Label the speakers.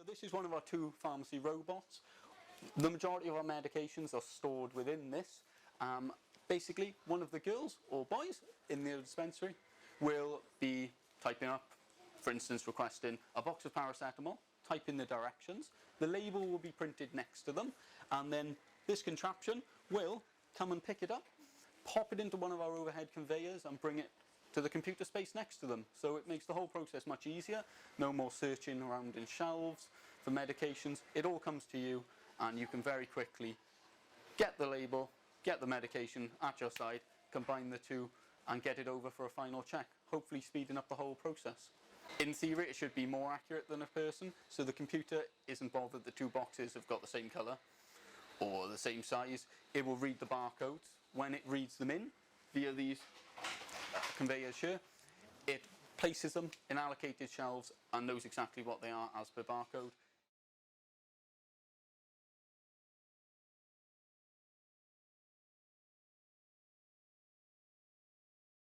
Speaker 1: So this is one of our 2 pharmacy robots. The majority of our medications are stored within this. Basically, one of the girls or boys in the dispensary will be typing up, for instance, requesting a box of paracetamol, type in the directions, the label will be printed next to them, and then this contraption will come and pick it up, pop it into one of our overhead conveyors and bring it to the computer space next to them. So it makes the whole process much easier. No more searching around in shelves for medications. It all comes to you and you can very quickly get the label, get the medication at your side, combine the 2 and get it over for a final check, hopefully speeding up the whole process. In theory it should be more accurate than a person, so the computer isn't bothered the 2 boxes have got the same colour or the same size. It will read the barcodes. When it reads them in via these conveyors here, it places them in allocated shelves and knows exactly what they are as per barcode.